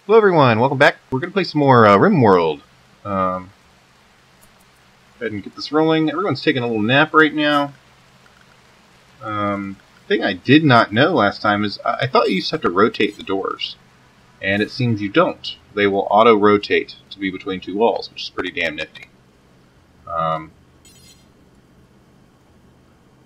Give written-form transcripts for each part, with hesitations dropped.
Hello everyone, welcome back. We're going to play some more RimWorld. Go ahead and get this rolling. Everyone's taking a little nap right now. Thing I did not know last time is I thought you used to have to rotate the doors. And it seems you don't. They will auto-rotate to be between two walls, which is pretty damn nifty. I'm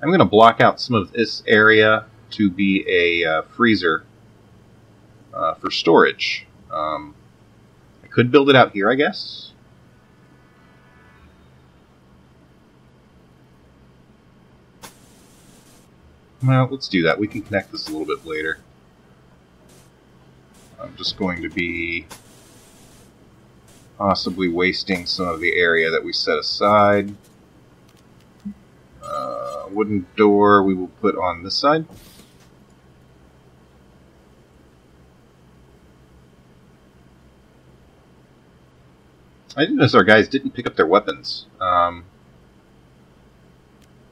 going to block out some of this area to be a freezer for storage. I could build it out here, I guess. Well, let's do that. We can connect this a little bit later. I'm just going to be possibly wasting some of the area that we set aside. Wooden door we will put on this side. I didn't notice our guys didn't pick up their weapons.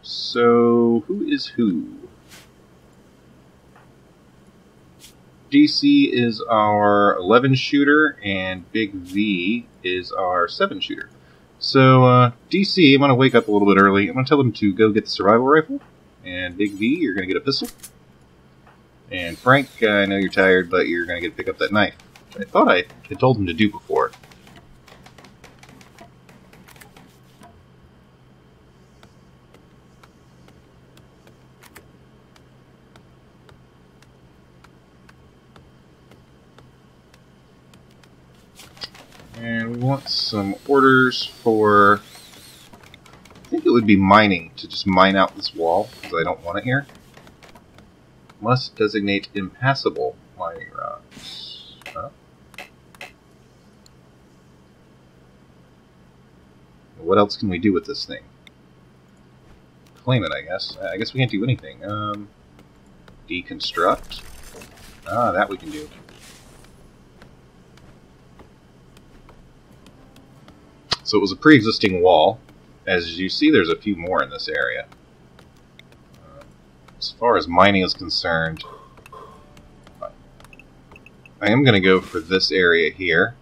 So, who is who? DC is our 11 shooter, and Big V is our 7 shooter. So, DC, I'm going to wake up a little bit early. I'm going to tell them to go get the survival rifle. And Big V, you're going to get a pistol. And Frank, I know you're tired, but you're going to get to pick up that knife. I thought I had told him to do before. And we want some orders for, I think it would be mining, to just mine out this wall, because I don't want it here. Must designate impassable mining routes. Huh? What else can we do with this thing? Claim it, I guess. I guess we can't do anything. Deconstruct. Ah, that we can do. So it was a pre-existing wall. As you see, there's a few more in this area. As far as mining is concerned, I am going to go for this area here.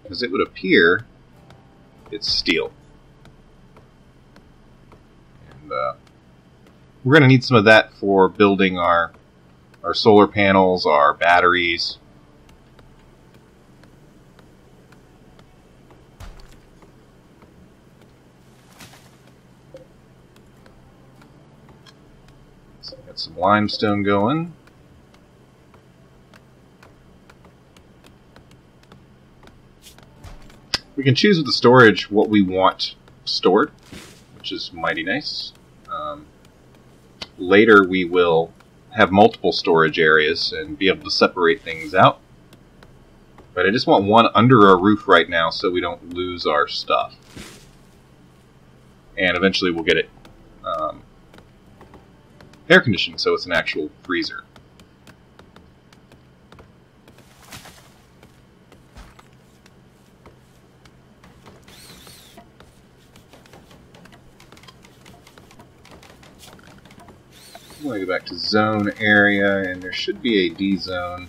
Because it would appear it's steel. And we're going to need some of that for building our solar panels, our batteries. Some limestone going. We can choose with the storage what we want stored, which is mighty nice. Later we will have multiple storage areas and be able to separate things out. But I just want one under our roof right now so we don't lose our stuff. And eventually we'll get it air conditioned, so it's an actual freezer. I'm going to go back to zone area, and there should be a D zone.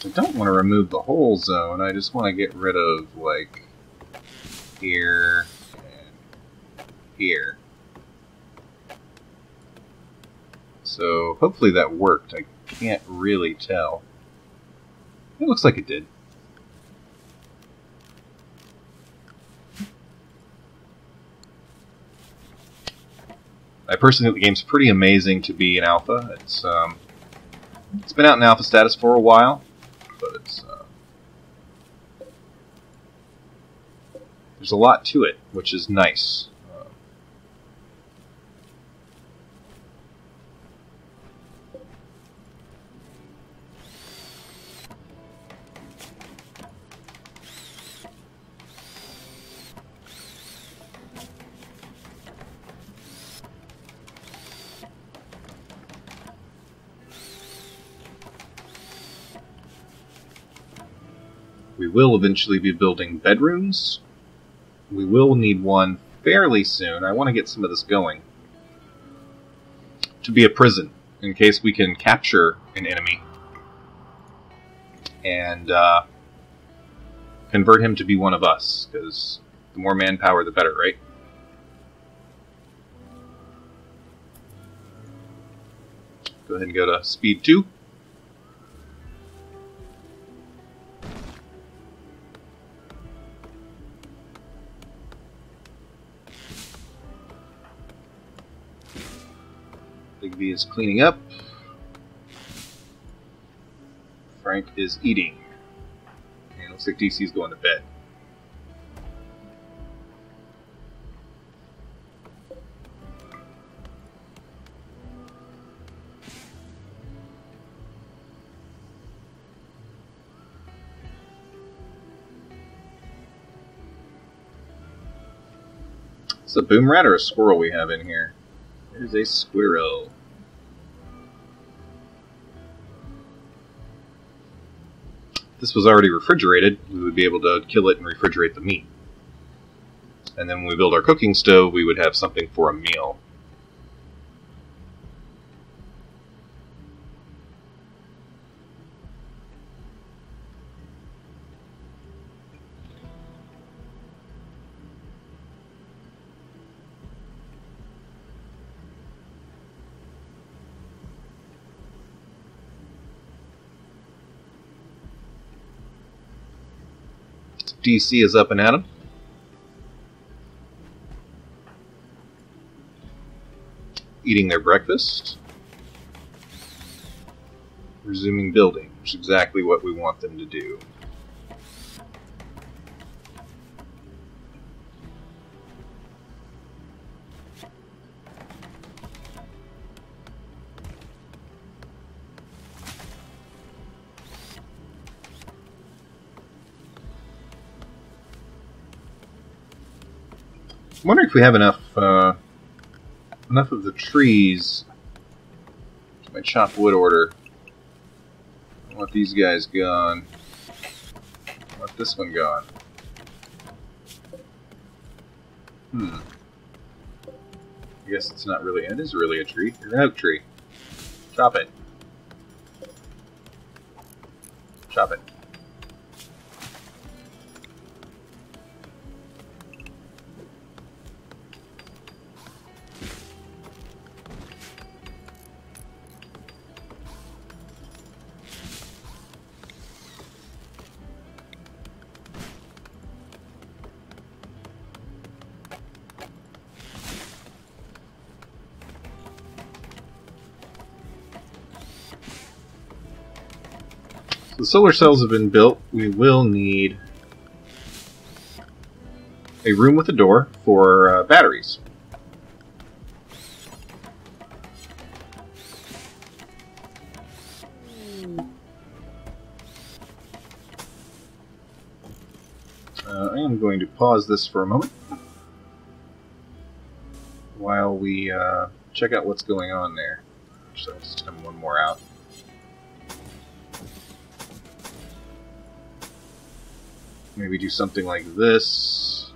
I don't want to remove the whole zone, I just want to get rid of, like, here and here. So, hopefully that worked. I can't really tell. It looks like it did. I personally think the game's pretty amazing to be in alpha. It's been out in alpha status for a while. But it's there's a lot to it, which is nice. We will eventually be building bedrooms. We will need one fairly soon. I want to get some of this going. To be a prison, in case we can capture an enemy and convert him to be one of us, because the more manpower, the better, right? Go ahead and go to speed 2. Big V is cleaning up. Frank is eating. And looks like DC is going to bed. It's a boom rat or a squirrel we have in here. There's a squirrel. If this was already refrigerated, we would be able to kill it and refrigerate the meat. And then when we build our cooking stove, we would have something for a meal. DC is up and at 'em. Eating their breakfast. Resuming building, which is exactly what we want them to do. I'm wondering if we have enough of the trees to my chop wood order. I want these guys gone. I want this one gone. I guess it's not really. It is really a tree. It's an oak tree. Chop it. Chop it. The solar cells have been built. We will need a room with a door for batteries. I am going to pause this for a moment while we check out what's going on there. So let's send one more out. Maybe do something like this.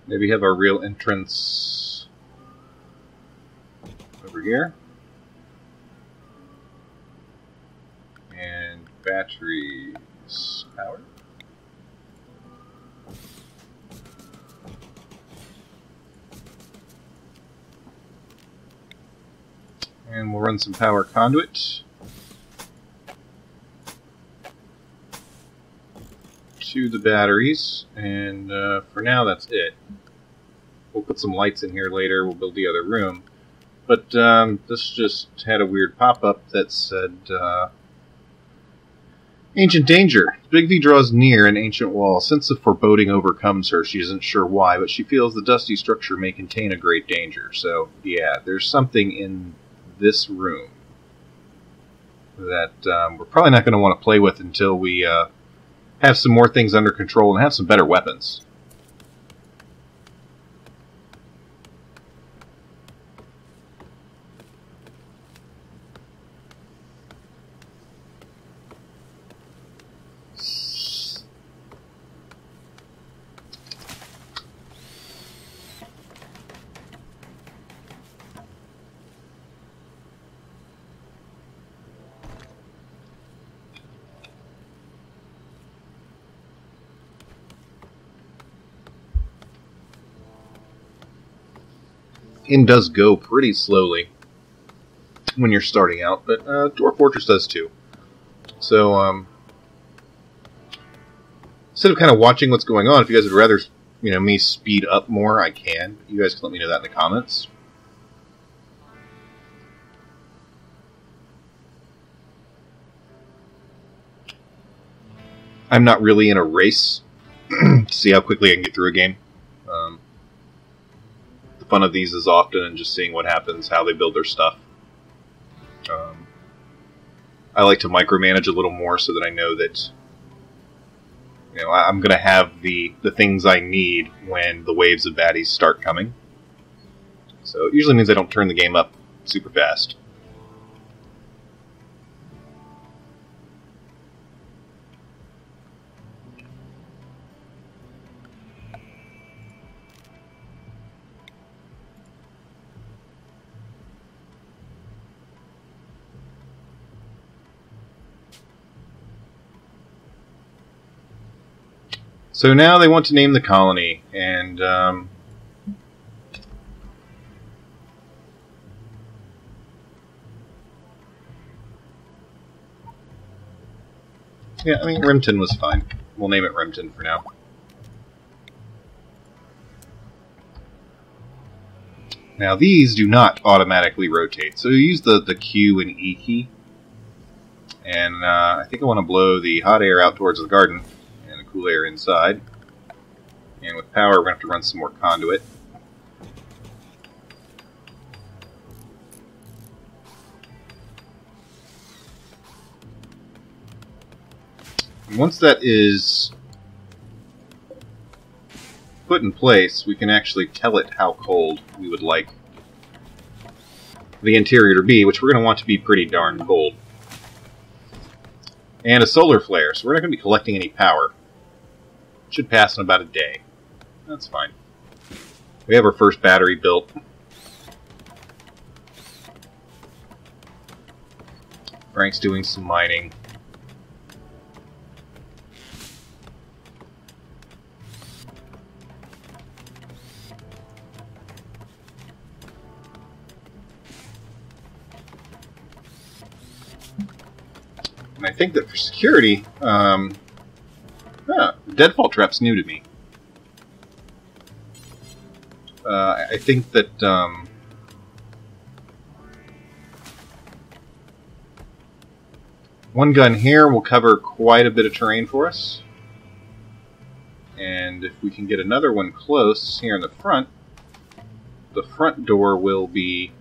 Maybe have our real entrance over here. And batteries power. And we'll run some power conduit to the batteries, and for now that's it. We'll put some lights in here later, we'll build the other room. But this just had a weird pop-up that said, Ancient danger. Big V draws near an ancient wall. A sense of foreboding overcomes her. She isn't sure why, but she feels the dusty structure may contain a great danger. So, yeah, there's something in this room that we're probably not going to want to play with until we have some more things under control and have some better weapons. Game does go pretty slowly when you're starting out, but Dwarf Fortress does too. So, instead of kind of watching what's going on, if you guys would rather, me speed up more, I can. You guys can let me know that in the comments. I'm not really in a race to see how quickly I can get through a game. The fun of these is often in just seeing what happens, how they build their stuff. I like to micromanage a little more so that I know that I'm going to have the things I need when the waves of baddies start coming. So it usually means I don't turn the game up super fast. So now they want to name the colony, and yeah, I mean, Rimton was fine. We'll name it Rimton for now. Now these do not automatically rotate, so you use the Q and E key, and I think I want to blow the hot air out towards the garden. Cool air inside. And with power, we're going to have to run some more conduit. And once that is put in place, we can actually tell it how cold we would like the interior to be, which we're going to want to be pretty darn cold. And a solar flare, so we're not going to be collecting any power. Should pass in about a day. That's fine. We have our first battery built. Frank's doing some mining. And I think that for security, deadfall trap's new to me. I think that one gun here will cover quite a bit of terrain for us. And if we can get another one close here in the front door will be...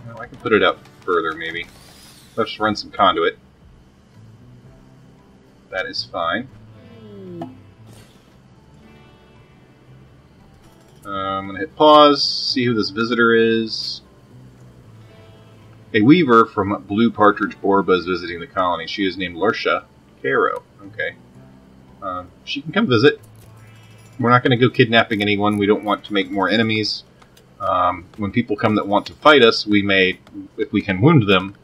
Well, I can put it up further, maybe. Let's just run some conduit. That is fine. I'm going to hit pause, see who this visitor is. A weaver from Blue Partridge Borba is visiting the colony. She is named Lursha Caro. Okay. She can come visit. We're not going to go kidnapping anyone. We don't want to make more enemies. When people come that want to fight us, we may, if we can wound them,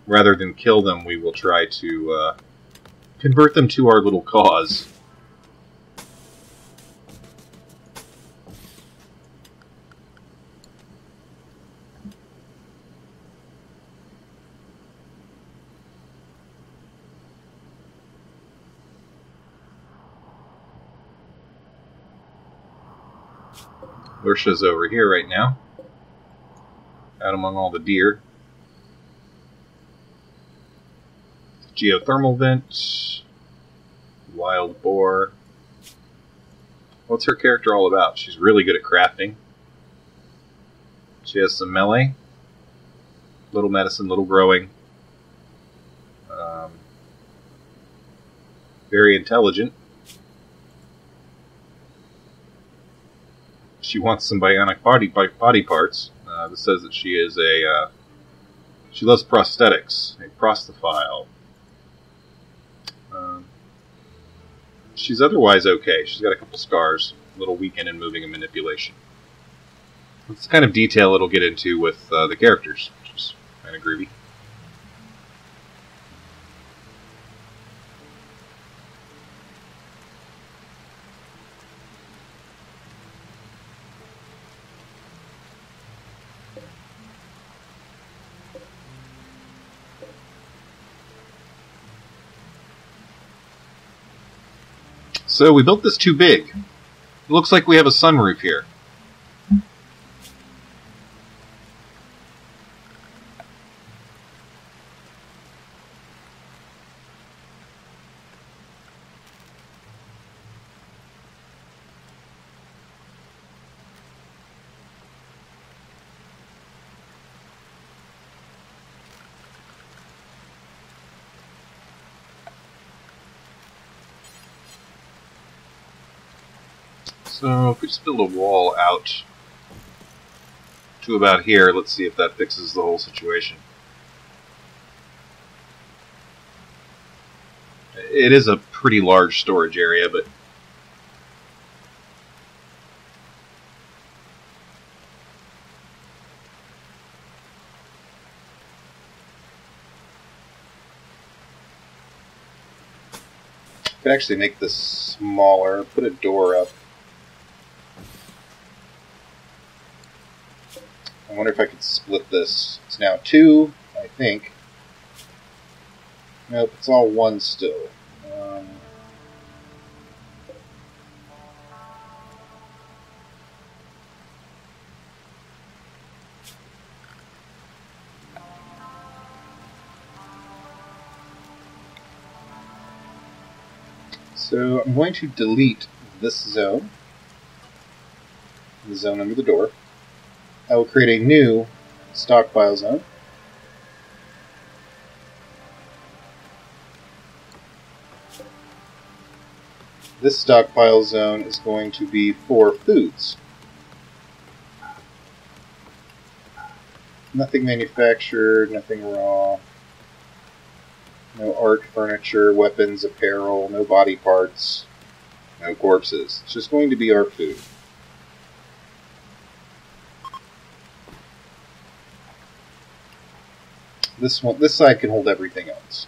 rather than kill them, we will try to convert them to our little cause. Lursha's over here right now, out among all the deer. Geothermal vent, wild boar. What's her character all about? She's really good at crafting. She has some melee, little medicine, little growing. Very intelligent. She wants some bionic body parts. This says that she is a... she loves prosthetics, a prosthophile. She's otherwise okay. She's got a couple scars, a little weakened in moving and manipulation. That's the kind of detail it'll get into with the characters, which is kind of groovy. So we built this too big. It looks like we have a sunroof here. So if we just build a wall out to about here, let's see if that fixes the whole situation. It is a pretty large storage area, but I could actually make this smaller, put a door up. I wonder if I could split this. It's now 2, I think. Nope, it's all 1 still. So I'm going to delete this zone, the zone under the door. I will create a new stockpile zone. This stockpile zone is going to be for foods. Nothing manufactured, nothing raw. No art, furniture, weapons, apparel, no body parts, no corpses. It's just going to be our food. This side can hold everything else.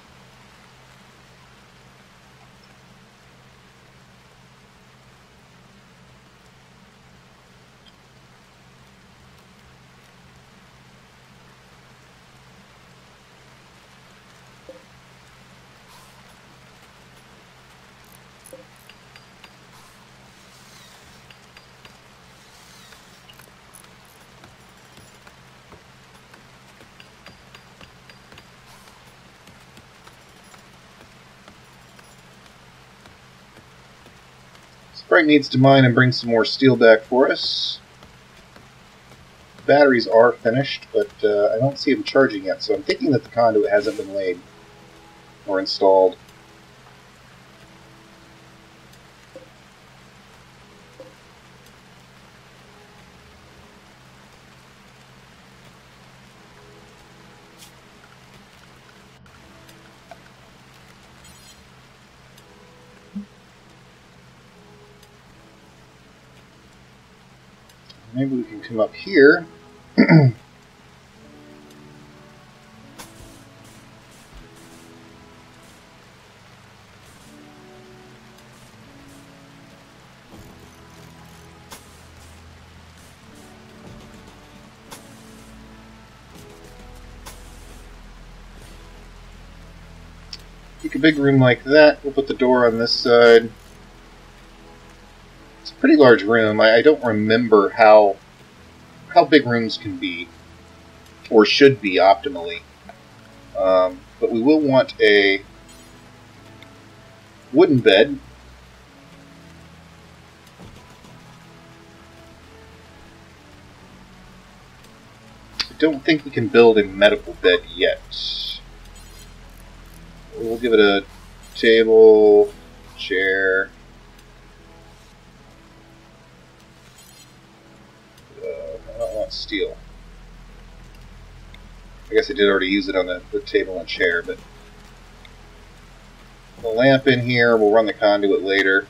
Sprite needs to mine and bring some more steel back for us. Batteries are finished, but I don't see them charging yet, so I'm thinking that the conduit hasn't been laid or installed. Maybe we can come up here. Make a big room like that. We'll put the door on this side. It's a pretty large room. I don't remember how big rooms can be, or should be optimally. But we will want a wooden bed. I don't think we can build a medical bed yet. We'll give it a table, chair. I don't want steel. I guess I did already use it on the table and chair, but the lamp in here, we'll run the conduit later.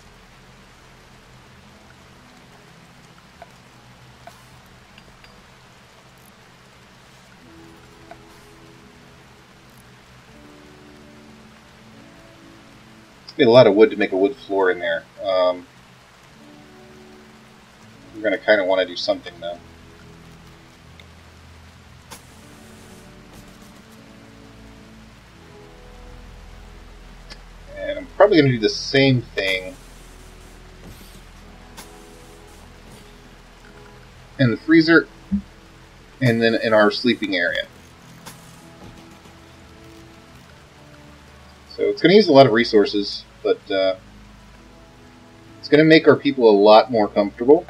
Need a lot of wood to make a wood floor in there. We're going to kind of want to do something though. And I'm probably going to do the same thing in the freezer, and then in our sleeping area. So it's going to use a lot of resources, but it's going to make our people a lot more comfortable.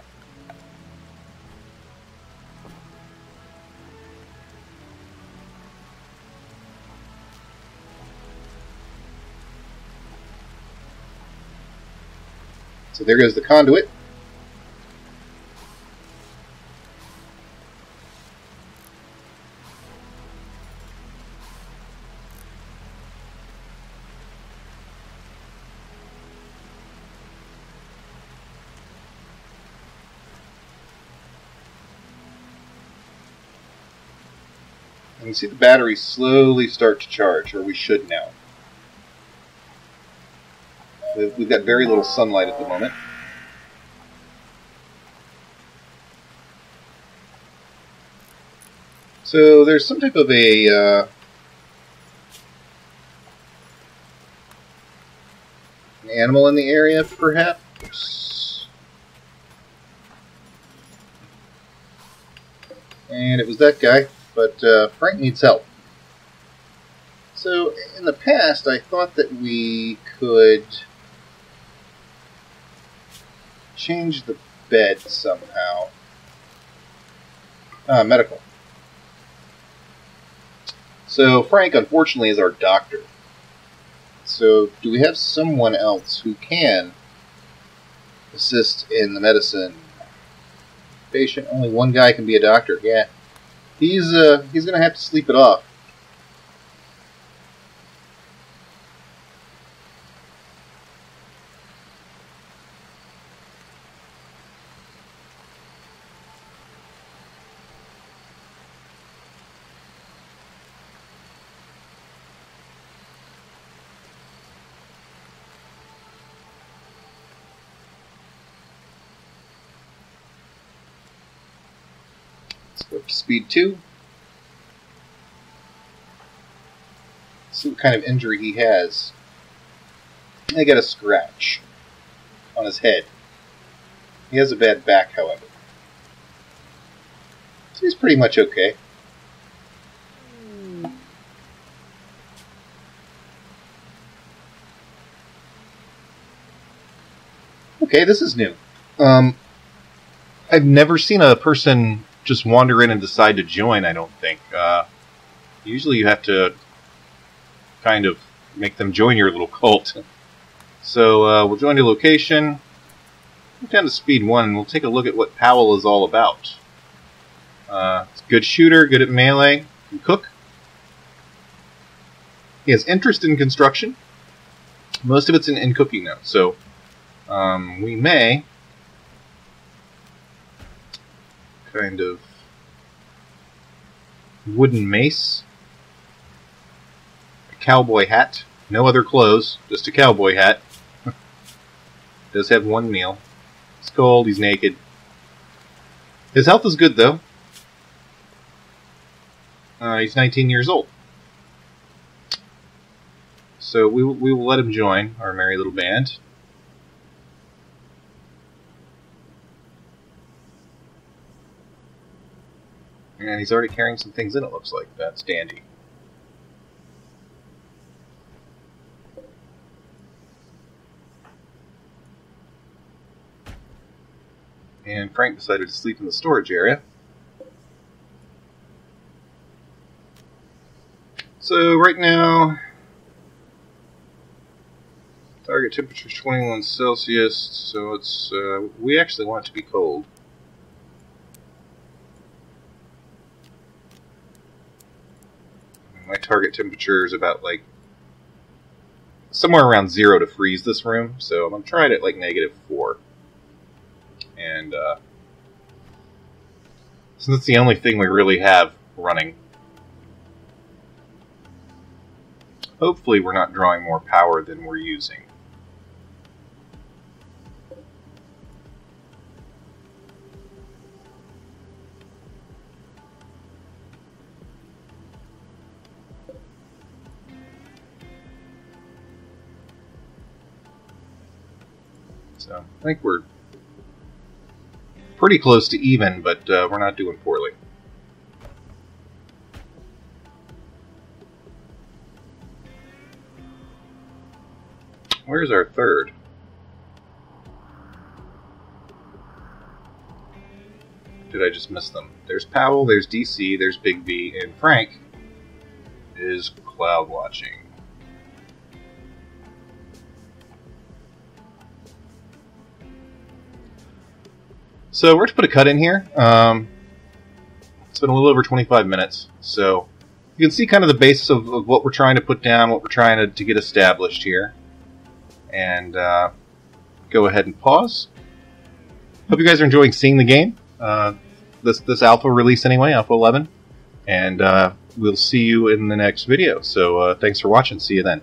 So there goes the conduit. And you see the battery slowly start to charge, or we should now. We've got very little sunlight at the moment. So there's some type of an animal in the area, perhaps. And it was that guy, but Frank needs help. So in the past, I thought that we could change the bed somehow. Medical. So Frank, unfortunately, is our doctor. So do we have someone else who can assist in the medicine? Patient, only one guy can be a doctor. Yeah, he's going to have to sleep it off. Go up to speed 2. See what kind of injury he has. I got a scratch on his head. He has a bad back, however. So he's pretty much okay. Okay, this is new. I've never seen a person just wander in and decide to join, I don't think. Usually you have to kind of make them join your little cult. So we'll join your location, move down to speed 1, and we'll take a look at what Powell is all about. He's a good shooter, good at melee, can cook. He has interest in construction. Most of it's in cooking now, so we may kind of wooden mace, a cowboy hat, no other clothes, just a cowboy hat. Does have one meal. He's cold, he's naked. His health is good though. He's 19 years old. So we will let him join our merry little band. And he's already carrying some things in, it looks like. That's dandy. And Frank decided to sleep in the storage area. So right now, target temperature is 21 Celsius, so it's we actually want it to be cold. My target temperature is about like somewhere around 0 to freeze this room, so I'm going to try it at like -4. And since it's the only thing we really have running, hopefully we're not drawing more power than we're using. So I think we're pretty close to even, but we're not doing poorly. Where's our third? Did I just miss them? There's Powell, there's DC, there's Big V, and Frank is cloud watching. So we're going to put a cut in here. It's been a little over 25 minutes, so you can see kind of the basis of what we're trying to put down, what we're trying to get established here. And go ahead and pause. Hope you guys are enjoying seeing the game. This alpha release anyway, Alpha 11. And we'll see you in the next video. So thanks for watching. See you then.